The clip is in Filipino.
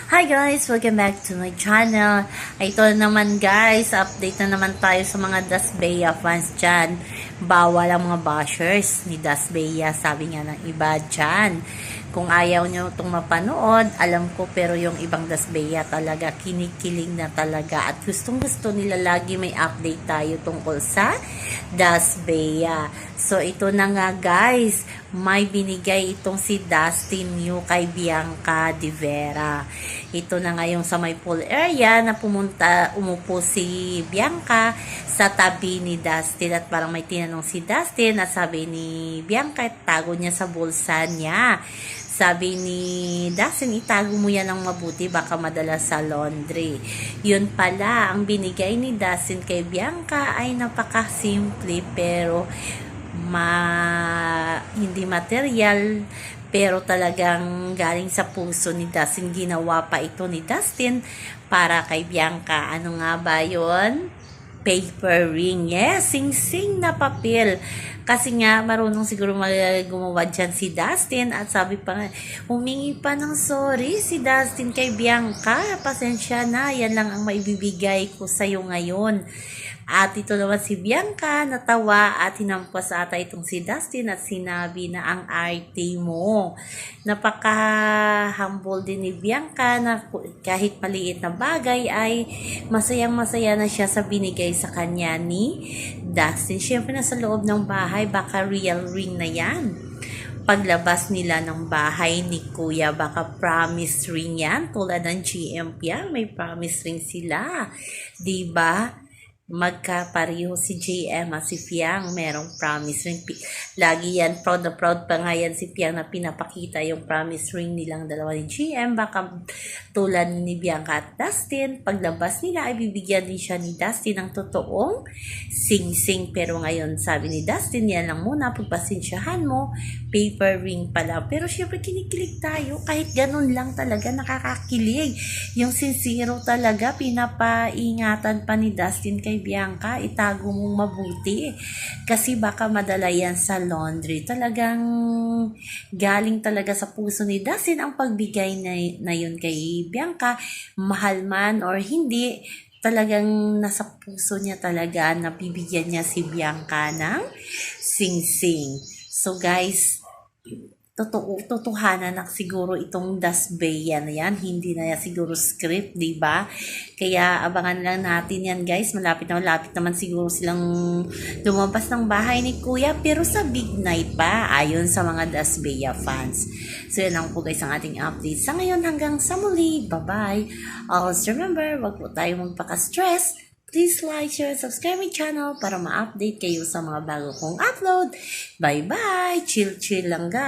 Hi guys! Welcome back to my channel. Ito naman guys, update na naman tayo sa mga Dasbea fans dyan. Bawal ang mga bashers ni Dasbea, sabi nga ng iba dyan. Kung ayaw nyo itong mapanood, alam ko, pero yung ibang Dasbea talaga, kinikilig na talaga. At gustong gusto nila lagi may update tayo tungkol sa Dasbea. So ito na nga guys, may binigay itong si Dustin New kay Bianca De Vera. Ito na nga yung sa may pool area na umupo si Bianca sa tabi ni Dustin at parang may tinanong si Dustin at sabi ni Bianca, tago niya sa bulsa niya. Sabi ni Dustin, itago mo yan ng mabuti, baka madala sa laundry. Yun pala, ang binigay ni Dustin kay Bianca ay napakasimple pero hindi material, pero talagang galing sa puso ni Dustin. Ginawa pa ito ni Dustin para kay Bianca. Ano nga ba yun? Paper ring. Yes, sing-sing na papel. Kasi nga, marunong siguro gumawa dyan si Dustin. At sabi pa nga, humingi pa ng sorry si Dustin kay Bianca. Pasensya na, yan lang ang maibibigay ko sa'yo ngayon. At ito naman si Bianca, natawa at hinampas ata itong si Dustin at sinabi na ang arte mo. Napaka-humble din ni Bianca na kahit maliit na bagay ay masayang-masaya na siya sa binigay sa kanya ni Dustin. Siyempre nasa loob ng bahay, baka real ring na yan. Paglabas nila ng bahay ni Kuya, baka promise ring yan. Tulad ng GM yan, may promise ring sila. Diba? Magkapareho si JM at si Piang, merong promise ring. Lagi yan, proud na proud pa nga yan si Piang na pinapakita yung promise ring nilang dalawa ni GM. Baka tulad ni Bianca at Dustin, paglabas nila ay bibigyan din siya ni Dustin ng totoong sing-sing. Pero ngayon sabi ni Dustin, yan lang muna, pagpasensyahan mo, paper ring pala. Pero syempre kinikilig tayo, kahit ganun lang talaga, nakakakilig. Yung sincero talaga, pinapaingatan pa ni Dustin kay Bianca, itago mong mabuti kasi baka madala yan sa laundry. Talagang galing talaga sa puso ni Dustin ang pagbigay na yun kay Bianca, mahal man or hindi, talagang nasa puso niya talaga na bibigyan niya si Bianca ng sing-sing. So guys, totohanan na siguro itong Dasbea na yan. Hindi na yan siguro script, di ba? Kaya abangan lang natin yan guys. Malapit naman siguro silang lumabas ng bahay ni Kuya. Pero sa big night pa, ayon sa mga Dasbea fans. So yan lang po guys ang ating update. Sa ngayon hanggang sa muli. Bye-bye. Always remember, wag po tayo magpaka-stress. Please like, share, subscribe my channel para ma-update kayo sa mga bago kong upload. Bye-bye! Chill lang guys!